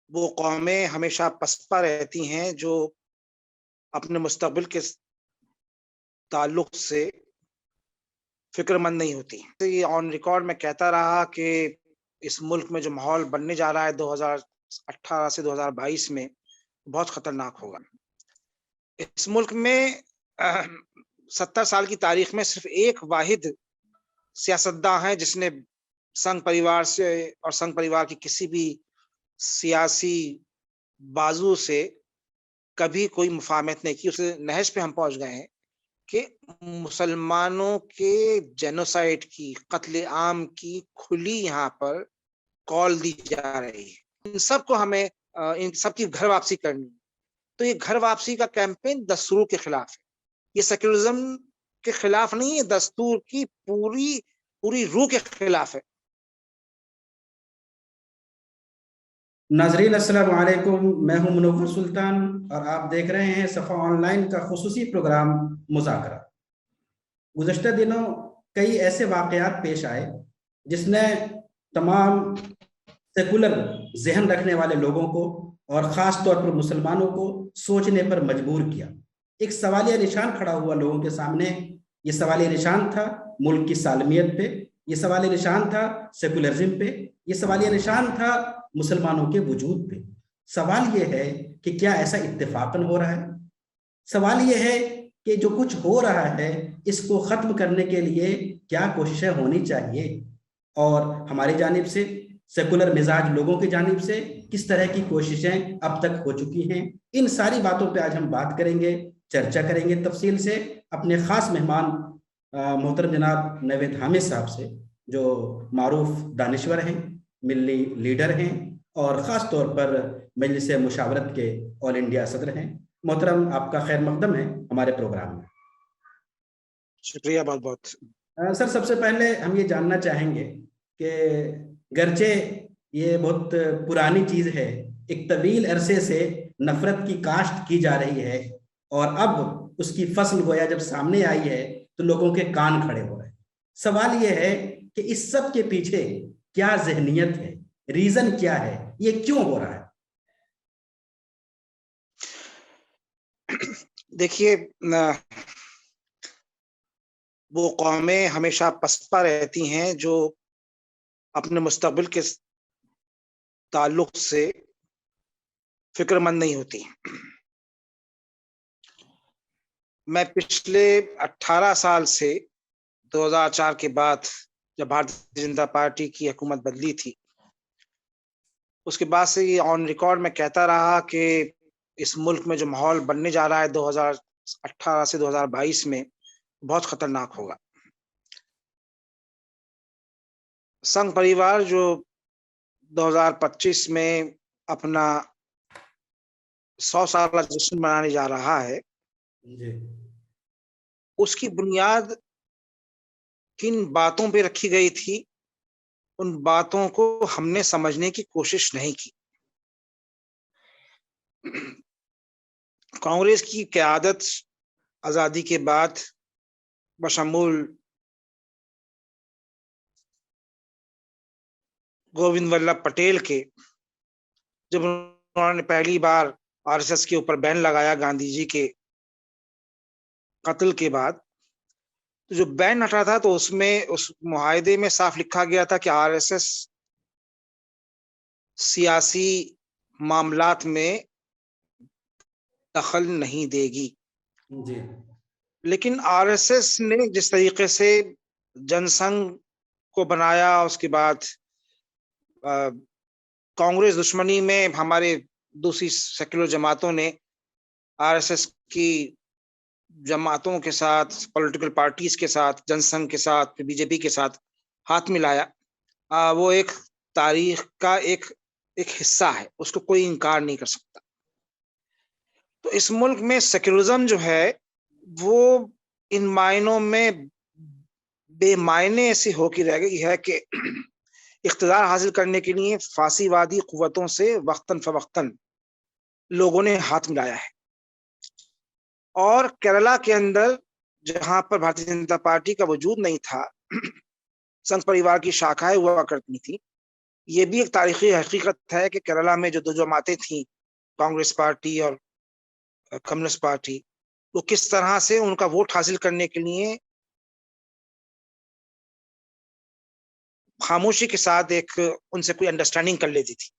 वो कौमें हमेशा पसपा रहती हैं जो अपने मुस्तकबिल के ताल्लुक से फिक्रमंद नहीं होती। तो ये ऑन रिकॉर्ड मैं कहता रहा कि इस मुल्क में जो माहौल बनने जा रहा है 2018 से 2022 में बहुत खतरनाक होगा। इस मुल्क में 70 साल की तारीख में सिर्फ एक वाहिद सियासतदान है जिसने संघ परिवार से और संघ परिवार की किसी भी सियासी बाजू से कभी कोई मुफाहमत नहीं की। उस नहज पे हम पहुंच गए हैं कि मुसलमानों के जेनोसाइड की, कत्ले आम की खुली यहाँ पर कॉल दी जा रही है। इन सबको हमें इन सब की घर वापसी करनी है। तो ये घर वापसी का कैंपेन दस्तूर के खिलाफ है। ये सेक्युलरिज्म के खिलाफ नहीं है, दस्तूर की पूरी पूरी रूह के खिलाफ है। नाजरीन अस्सलाम वालेकुम, मैं हूं मुनव्वर सुल्तान और आप देख रहे हैं सफ़ा ऑनलाइन का खुसूसी प्रोग्राम मुज़ाकरा। गुज़श्ता दिनों कई ऐसे वाक़यात पेश आए जिसने तमाम सेकुलर जहन रखने वाले लोगों को और ख़ास तौर पर मुसलमानों को सोचने पर मजबूर किया। एक सवालिया निशान खड़ा हुआ लोगों के सामने। ये सवालिया निशान था मुल्क की सालमियत पे, ये सवालिया निशान था सेकुलरिज्म पे, ये सवालिया निशान था मुसलमानों के वजूद पे। सवाल ये है कि क्या ऐसा इत्तेफाकन हो रहा है? सवाल ये है कि जो कुछ हो रहा है इसको खत्म करने के लिए क्या कोशिशें होनी चाहिए, और हमारी जानिब से, सेकुलर मिजाज लोगों की जानिब से किस तरह की कोशिशें अब तक हो चुकी हैं। इन सारी बातों पे आज हम बात करेंगे, चर्चा करेंगे तफसील से अपने खास मेहमान मोहतरम जनाब नवेद हामिद साहब से, जो मारूफ दानिश्वर हैं, मिल्ली लीडर हैं और ख़ास तौर पर मजलिस मुशावरत के ऑल इंडिया सदर हैं। मोहतरम, आपका खैर मकदम है हमारे प्रोग्राम में। शुक्रिया बहुत बहुत। सर, सबसे पहले हम ये जानना चाहेंगे कि गर्चे ये बहुत पुरानी चीज़ है, एक तवील अरसे से नफरत की काश्त की जा रही है और अब उसकी फसल गोया जब सामने आई है तो लोगों के कान खड़े हो रहे हैं। सवाल ये है कि इस सब के पीछे क्या जहनियत है, रीजन क्या है, ये क्यों हो रहा है? देखिए, वो कौमें हमेशा पसपा रहती हैं जो अपने मुस्तकबिल के ताल्लुक से फिक्रमंद नहीं होती। मैं पिछले 18 साल से 2004 के बाद जब भारतीय जनता पार्टी की हुकूमत बदली थी, उसके बाद से ये ऑन रिकॉर्ड मैं कहता रहा कि इस मुल्क में जो माहौल बनने जा रहा है 2018 से 2022 में बहुत खतरनाक होगा। संघ परिवार जो 2025 में अपना 100 साल जश्न मनाने जा रहा है, जी। उसकी बुनियाद किन बातों पे रखी गई थी, उन बातों को हमने समझने की कोशिश नहीं की। कांग्रेस की क़यादत आजादी के बाद बशमूल गोविंद वल्लभ पटेल के, जब उन्होंने पहली बार आरएसएस के ऊपर बैन लगाया गांधी जी के कत्ल के बाद, तो जो बैन हटा था तो उसमें उस मुआहदे में साफ लिखा गया था कि आरएसएस सियासी मामलात में दखल नहीं देगी। जी। लेकिन आरएसएस ने जिस तरीके से जनसंघ को बनाया, उसके बाद कांग्रेस दुश्मनी में हमारे दूसरी सेक्युलर जमातों ने आरएसएस की जमातों के साथ, पॉलिटिकल पार्टीज के साथ, जनसंघ के साथ, बीजेपी के साथ हाथ मिलाया। वो एक तारीख का एक एक हिस्सा है, उसको कोई इनकार नहीं कर सकता। तो इस मुल्क में सेक्युलरिज्म जो है वो इन मायनों में बेमायने ऐसी होकर रह गई है कि इख्तिदार हासिल करने के लिए फासीवादी कुव्वतों से वक्तन फवक्तन लोगों ने हाथ मिलाया है। और केरला के अंदर, जहां पर भारतीय जनता पार्टी का वजूद नहीं था, संघ परिवार की शाखाएं हुआ करती थी, ये भी एक तारीखी हकीकत है कि केरला में जो दो जमातें थी, कांग्रेस पार्टी और कम्युनिस्ट पार्टी, वो किस तरह से उनका वोट हासिल करने के लिए खामोशी के साथ एक उनसे कोई अंडरस्टैंडिंग कर लेती थी।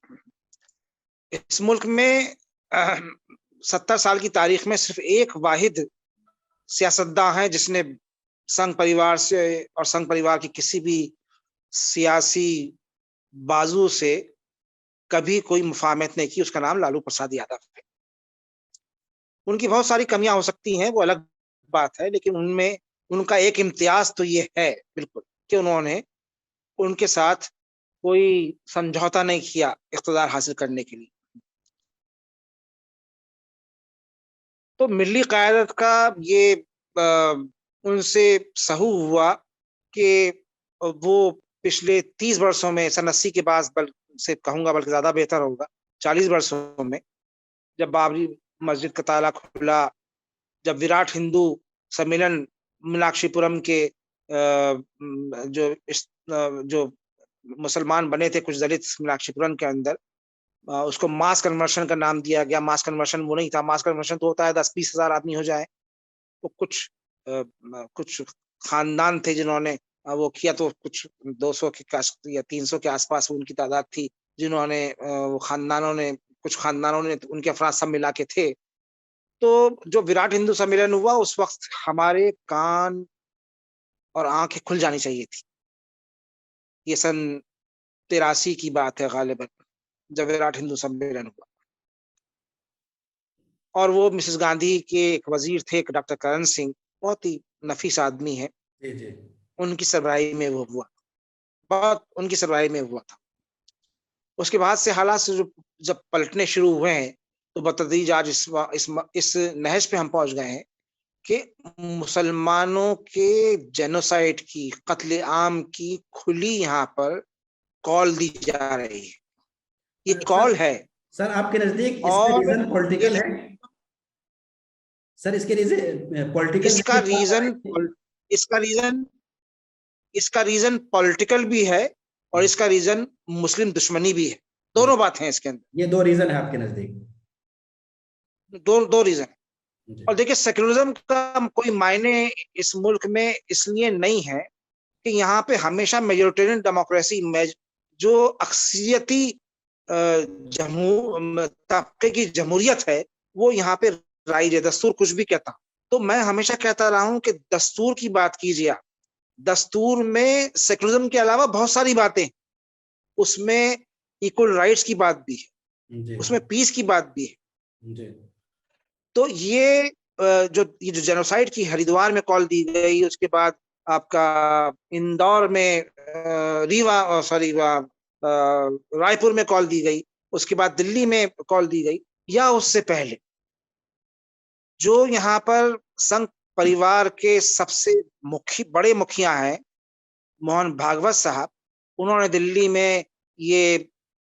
इस मुल्क में 70 साल की तारीख में सिर्फ एक वाहिद सियासतदान है जिसने संघ परिवार से और संघ परिवार की किसी भी सियासी बाजू से कभी कोई मुफाहमत नहीं की, उसका नाम लालू प्रसाद यादव है। उनकी बहुत सारी कमियां हो सकती हैं, वो अलग बात है, लेकिन उनमें उनका एक इम्तियाज तो ये है बिल्कुल कि उन्होंने उनके साथ कोई समझौता नहीं किया इख्तिदार हासिल करने के लिए। तो मिली क़यादत का ये उनसे सहू हुआ कि वो पिछले 30 वर्षों में, सन 80 के बाद से कहूंगा, बल्कि ज्यादा बेहतर होगा, 40 वर्षों में, जब बाबरी मस्जिद का ताला खुला, जब विराट हिंदू सम्मेलन मीनाक्षीपुरम के जो मुसलमान बने थे कुछ दलित मीनाक्षीपुरम के अंदर, उसको मास कन्वर्शन का नाम दिया गया। मास कन्वर्शन वो नहीं था, मास कन्वर्शन तो होता है 10-20 हजार आदमी हो जाए। तो कुछ खानदान थे जिन्होंने वो किया, तो कुछ 200 के या 300 के आसपास उनकी तादाद थी जिन्होंने वो कुछ खानदानों ने उनके अफराद सब मिला के थे। तो जो विराट हिंदू सम्मेलन हुआ, उस वक्त हमारे कान और आंखें खुल जानी चाहिए थी। ये सन 83 की बात है गालिबन, जब विराट हिंदू सम्मेलन हुआ, और वो मिसेस गांधी के एक वजीर थे, एक डॉक्टर करण सिंह, बहुत ही नफीस आदमी है, जी जी। उनकी सरबराही में वो हुआ, बहुत उनकी सरबराही में हुआ था। उसके बाद से हालात से जब पलटने शुरू हुए हैं, तो बतदरीज आज इस नहज पे हम पहुंच गए हैं कि मुसलमानों के जेनोसाइड की, कत्ले आम की खुली यहाँ पर कॉल दी जा रही है। ये कॉल है। सर आपके नजदीक इसका और रीजन पॉलिटिकल है? सर इसके रीजन पॉलिटिकल इसका रीजन पॉलिटिकल भी है, और इसका रीजन मुस्लिम दुश्मनी भी है। दोनों बातें हैं इसके अंदर। ये दो रीजन है आपके नजदीक? दो रीजन। और देखिए, सेक्युलरिज्म का कोई मायने इस मुल्क में इसलिए नहीं है कि यहाँ पे हमेशा मेजोरिटेरियन डेमोक्रेसी, जो अक्सियती तबके की जमहूरियत है, वो यहाँ पे राइज है। दस्तूर कुछ भी कहता, तो मैं हमेशा कहता रहा हूं कि दस्तूर की बात कीजिए। दस्तूर में सेक्युलरिज्म के अलावा बहुत सारी बातें, उसमें इक्वल राइट्स की बात भी है, उसमें पीस की बात भी है। तो ये जो जेनोसाइड की हरिद्वार में कॉल दी गई, उसके बाद आपका इंदौर में रायपुर में कॉल दी गई, उसके बाद दिल्ली में कॉल दी गई, या उससे पहले जो यहाँ पर संघ परिवार के सबसे बड़े मुखिया हैं, मोहन भागवत साहब, उन्होंने दिल्ली में ये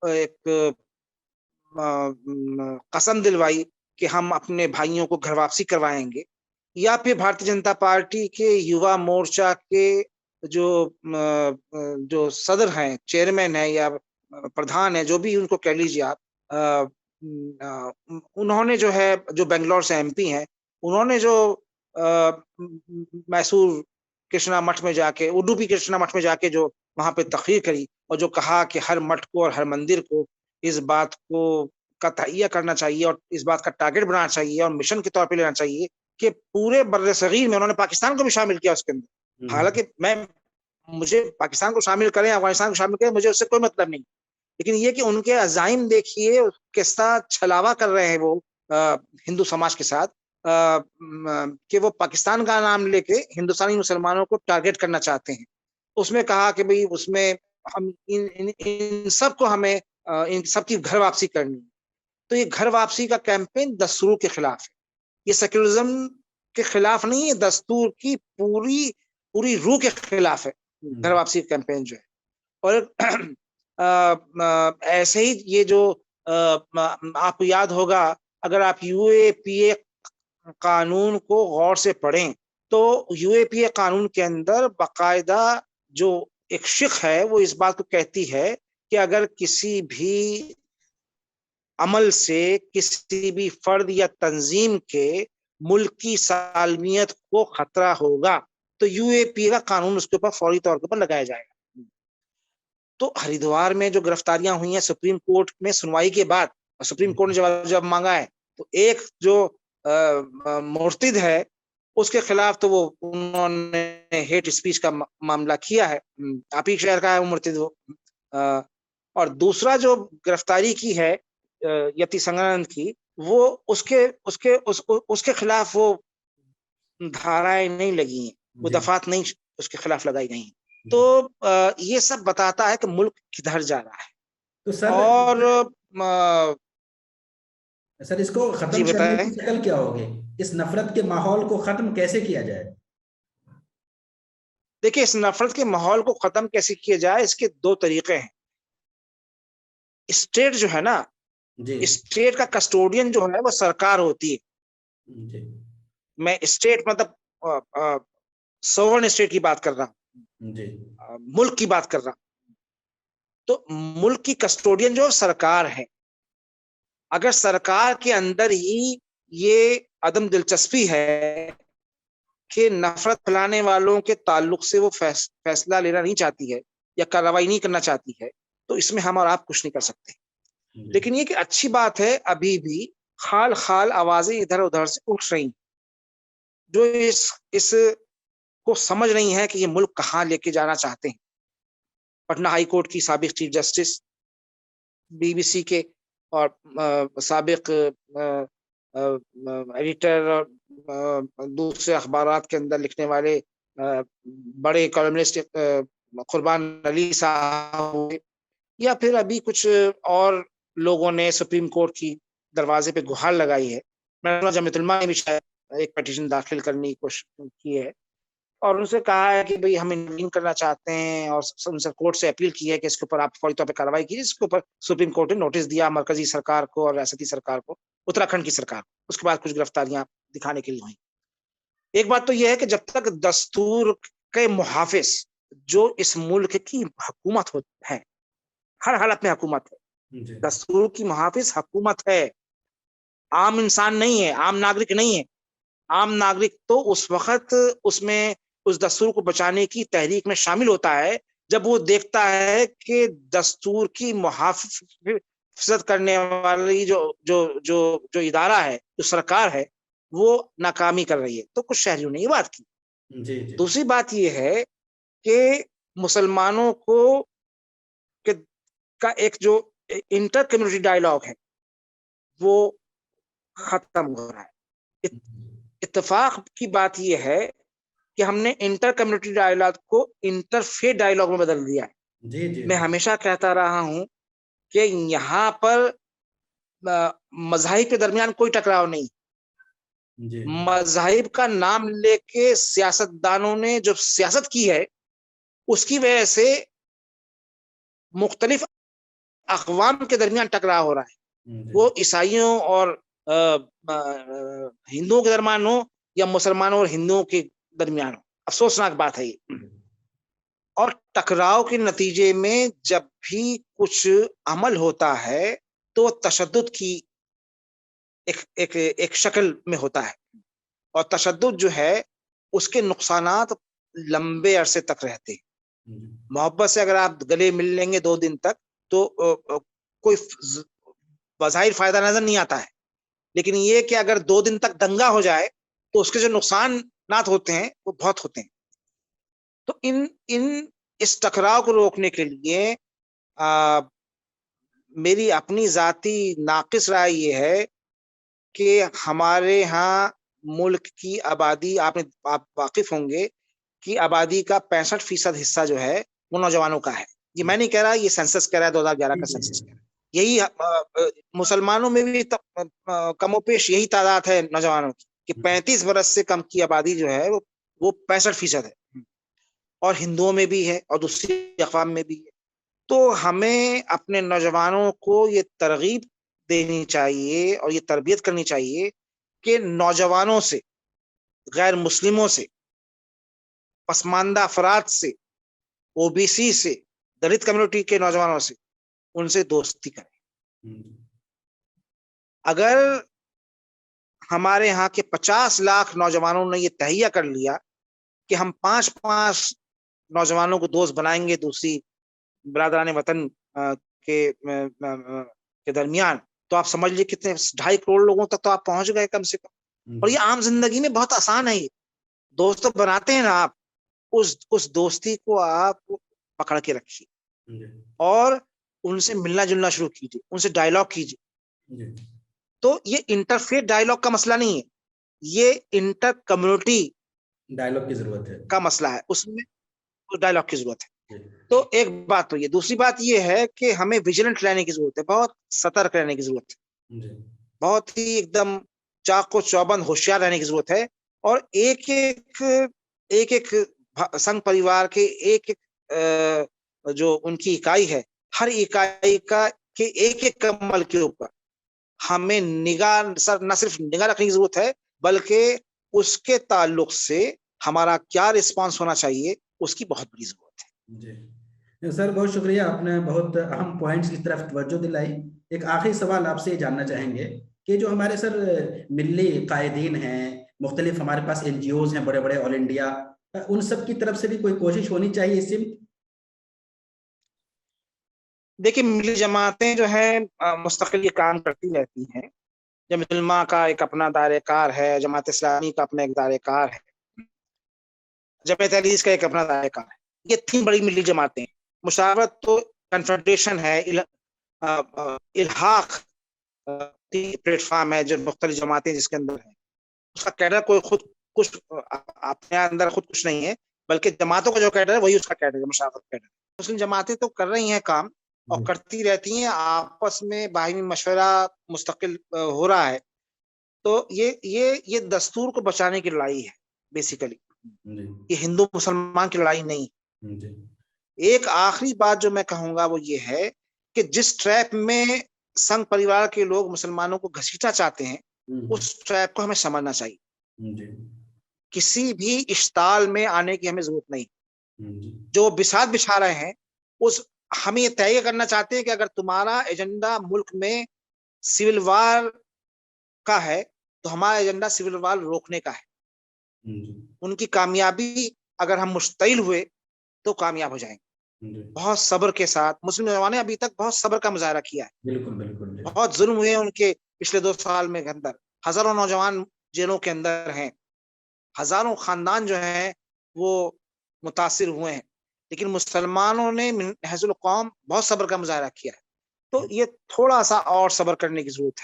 एक कसम दिलवाई कि हम अपने भाइयों को घर वापसी करवाएंगे। या फिर भारतीय जनता पार्टी के युवा मोर्चा के जो सदर हैं, चेयरमैन है या प्रधान है, जो भी उनको कह लीजिए आप, उन्होंने जो है, जो बेंगलोर से एमपी हैं, उन्होंने जो मैसूर कृष्णा मठ में जाके, उडुपी कृष्णा मठ में जाके जो वहां पे तकरीर करी, और जो कहा कि हर मठ को और हर मंदिर को इस बात को का तहैया करना चाहिए और इस बात का टारगेट बनाना चाहिए और मिशन के तौर पे लेना चाहिए कि पूरे बर्रे सगीर में, उन्होंने पाकिस्तान को भी शामिल किया उसके अंदर। हालांकि मुझे पाकिस्तान को शामिल करें, अफगानिस्तान को शामिल करें, मुझे उससे कोई मतलब नहीं, लेकिन ये कि उनके अजाइम देखिए, किस तरह छलावा कर रहे हैं वो हिंदू समाज के साथ, कि वो पाकिस्तान का नाम लेके हिंदुस्तानी मुसलमानों को टारगेट करना चाहते हैं। उसमें कहा कि भाई उसमें हम इन सबको, हमें इन सबकी घर वापसी करनी है। तो ये घर वापसी का कैंपेन दस्तूर के खिलाफ है, ये सेक्युलरिज्म के खिलाफ नहीं है, दस्तूर की पूरी रूह के खिलाफ है घर वापसी का कैंपेन जो है। और ऐसे ही ये जो आपको याद होगा, अगर आप यूएपीए कानून को गौर से पढ़ें, तो यूएपीए कानून के अंदर बाकायदा जो एक शिक है, वो इस बात को कहती है कि अगर किसी भी अमल से किसी भी फर्द या तंजीम के मुल्क की सालमियत को खतरा होगा तो यूएपी का कानून उसके ऊपर फौरी तौर पर लगाया जाएगा। तो हरिद्वार में जो गिरफ्तारियां हुई हैं सुप्रीम कोर्ट में सुनवाई के बाद, सुप्रीम कोर्ट ने जवाब मांगा है, तो एक जो मुर्तिद है उसके खिलाफ तो वो उन्होंने हेट स्पीच का मामला किया है, आप ही शहर का है वो मुर्तिद वो, और दूसरा जो गिरफ्तारी की है यति संगानंद की, वो उसके खिलाफ वो धाराएं नहीं लगी हैं, वो दफात नहीं उसके खिलाफ लगाई गई हैं। तो ये सब बताता है कि मुल्क किधर जा रहा है। तो सर, और सर इसको खत्म करने की शक्ल क्या होगी? इस नफरत के माहौल को खत्म कैसे किया जाए? देखिए, इस नफरत के माहौल को खत्म कैसे किया जाए, इसके दो तरीके हैं। स्टेट जो है ना, स्टेट का कस्टोडियन जो है वो सरकार होती है। मैं स्टेट मतलब सोवरेन स्टेट की बात कर रहा हूँ, मुल्क की बात कर रहा हूँ। तो मुल्क की कस्टोडियन जो सरकार है, अगर सरकार के अंदर ही ये अदम दिलचस्पी है कि नफरत फैलाने वालों के ताल्लुक से वो फैसला लेना नहीं चाहती है या कार्रवाई नहीं करना चाहती है, तो इसमें हम और आप कुछ नहीं कर सकते। लेकिन ये कि अच्छी बात है, अभी भी खाल खाल आवाजें इधर उधर से उठ रही, जो इस को समझ रही है कि ये मुल्क कहाँ लेके जाना चाहते हैं। पटना हाई कोर्ट की साबिक चीफ जस्टिस, बीबीसी के और साबिक एडिटर और दूसरे अखबारात के अंदर लिखने वाले बड़े कॉलमनिस्ट कुर्बान अली साहब, या फिर अभी कुछ और लोगों ने सुप्रीम कोर्ट की दरवाजे पे गुहार लगाई है। मैं जमीयत उलमा ने भी शायद एक पिटीशन दाखिल करने की कोशिश की है और उनसे कहा है कि भाई हम इंटरवीन करना चाहते हैं, और उनसे कोर्ट से अपील की है कि इसके ऊपर आप फौरी तौर पर कार्रवाई कीजिए। इसके ऊपर सुप्रीम कोर्ट ने नोटिस दिया मरकजी सरकार को और रियासती सरकार को, उत्तराखंड की सरकार को। उसके बाद कुछ गिरफ्तारियां दिखाने के लिए हुई। एक बात तो यह है कि जब तक दस्तूर के मुहाफिज जो इस मुल्क की हुकूमत है, हर हालत में हुकूमत है, दस्तूर की मुहाफिज हुकूमत है, आम इंसान नहीं है, आम नागरिक नहीं है। आम नागरिक तो उस वक्त उसमें उस दस्तूर को बचाने की तहरीक में शामिल होता है जब वो देखता है कि दस्तूर की मुहाफिजत करने वाली जो जो जो जो इदारा है, जो सरकार है, वो नाकामी कर रही है। तो कुछ शहरियों ने ये बात की। दूसरी बात ये है कि मुसलमानों को का एक जो इंटर कम्युनिटी डायलॉग है वो खत्म हो रहा है। इत्तेफाक की बात यह है कि हमने इंटर कम्युनिटी डायलॉग को इंटरफेथ डायलॉग में बदल दिया है। मैं हमेशा कहता रहा हूं कि यहाँ पर मज़ाहिब के दरमियान कोई टकराव नहीं। मज़ाहिब का नाम लेके सियासतदानों ने जो सियासत की है उसकी वजह से मुख्तलिफ अक़वाम के दरमियान टकराव हो रहा है। वो ईसाइयों और हिंदुओं के दरमियान हो या मुसलमानों और हिंदुओं के दरमियान हो। अफसोसनाक बात है ये। और टकराव के नतीजे में जब भी कुछ अमल होता है तो तशद्दुद की एक शक्ल में होता है, और तशद्दुद जो है उसके नुकसानात लंबे अरसे तक रहते हैं। मोहब्बत से अगर आप गले मिल लेंगे 2 दिन तक तो कोई बज़ाहिर फायदा नजर नहीं आता है, लेकिन ये कि अगर 2 दिन तक दंगा हो जाए तो उसके जो नुकसानात होते हैं वो बहुत होते हैं। तो इस टकराव को रोकने के लिए मेरी अपनी जाती नाकिस राय ये है कि हमारे यहाँ मुल्क की आबादी, आप वाकिफ होंगे कि आबादी का 65% हिस्सा जो है वो नौजवानों का है। ये मैं नहीं कह रहा, ये सेंसस कह रहा है, 2011 का सेंसस कह रहा है। यही मुसलमानों में भी कमोपेश यही तादाद है नौजवानों की कि 35 बरस से कम की आबादी जो है वो 65% है, और हिंदुओं में भी है और दूसरी अक़वाम में भी है। तो हमें अपने नौजवानों को ये तरगीब देनी चाहिए और ये तरबियत करनी चाहिए कि नौजवानों से, गैर मुस्लिमों से, पसमानदा अफराद से, ओबीसी से, दलित कम्युनिटी के नौजवानों से उनसे दोस्ती करें। जी, अगर हमारे यहाँ के 50 लाख नौजवानों ने ये तहिया कर लिया कि हम 5-5 नौजवानों को दोस्त बनाएंगे दूसरी बिरादरान वतन के दरमियान, तो आप समझ लीजिए कितने 2.5 करोड़ लोगों तक तो आप पहुंच गए कम से कम। और ये आम जिंदगी में बहुत आसान है। ये दोस्त तो बनाते हैं ना आप, उस दोस्ती को आप पकड़ के रखिए जी, और उनसे मिलना जुलना शुरू कीजिए, उनसे डायलॉग कीजिए। जी, तो ये इंटरफेथ डायलॉग का मसला नहीं है, ये इंटर कम्युनिटी डायलॉग की जरूरत है। का मसला है, उसमें डायलॉग की जरूरत है। जी, तो एक बात तो ये, दूसरी बात ये है कि हमें विजिलेंट रहने की जरूरत है, बहुत सतर्क रहने की जरूरत है, जी, बहुत ही एकदम चाको चौबंद होशियार रहने की जरूरत है। और एक एक संघ परिवार के एक एक जो उनकी इकाई है, हर इकाई का के एक कमल के ऊपर हमें निगाह सर न सिर्फ निगाह रखने की जरूरत है, बल्कि उसके ताल्लुक से हमारा क्या रिस्पांस होना चाहिए उसकी बहुत बड़ी जरूरत है। जी। सर बहुत शुक्रिया, आपने बहुत अहम पॉइंट्स की तरफ तवज्जो दिलाई। एक आखिरी सवाल आपसे ये जानना चाहेंगे कि जो हमारे सर मिली कायदीन हैं, मुख्तलिफ हमारे पास एनजीओज हैं बड़े बड़े ऑल इंडिया, उन सब की तरफ से भी कोई कोशिश होनी चाहिए इस सिम। देखिए, मिली जमातें जो है मुस्तकिल ये काम करती रहती हैं। जमीयत उलमा का एक अपना दायरेकार है, जमात इस्लामी का अपना एक दायरेकार है, जमात हदीस का एक अपना दायरेकार है। ये 3 बड़ी मिली जमातें हैं। मुशावरत तो कन्फेडरेशन है, इल्हाक प्लेटफॉर्म है जो मुख्तलिफ जमातें जिसके अंदर है। उसका कैडर कोई खुद कुछ अपने अंदर खुद कुछ नहीं है, बल्कि जमातों का जो कैडर है वही उसका कैडर है, मुशावरत कैडर। मुस्लिम जमातें तो कर रही हैं काम और करती रहती हैं, आपस में बाहिमी मशवरा मुस्तकिल हो रहा है। तो ये दस्तूर को बचाने की लड़ाई है बेसिकली, जी, ये हिंदू मुसलमान की लड़ाई नहीं। जी, एक आखिरी बात जो मैं कहूंगा वो ये है कि जिस ट्रैप में संघ परिवार के लोग मुसलमानों को घसीटना चाहते हैं, उस ट्रैप को हमें समझना चाहिए। जी, किसी भी इश्ताल में आने की हमें जरूरत नहीं। जी, जो बिसात बिछा रहे हैं, उस हमें ये तय करना चाहते हैं कि अगर तुम्हारा एजेंडा मुल्क में सिविल वार का है, तो हमारा एजेंडा सिविल वार रोकने का है। जी, उनकी कामयाबी अगर हम मुश्तइल हुए तो कामयाब हो जाएंगे। जी, बहुत सब्र के साथ मुस्लिम नौजवानों ने अभी तक बहुत सब्र का मुजाहरा किया है। बिल्कुल बिल्कुल जी, बहुत जुल्म हुए हैं उनके पिछले 2 साल में अंदर, हजारों नौजवान जेलों के अंदर हैं, हजारों खानदान जो हैं वो मुतासिर हुए हैं, लेकिन मुसलमानों ने महजुल कौम बहुत सब्र का मुजाहरा किया है। तो ये थोड़ा सा और सब्र करने की जरूरत है।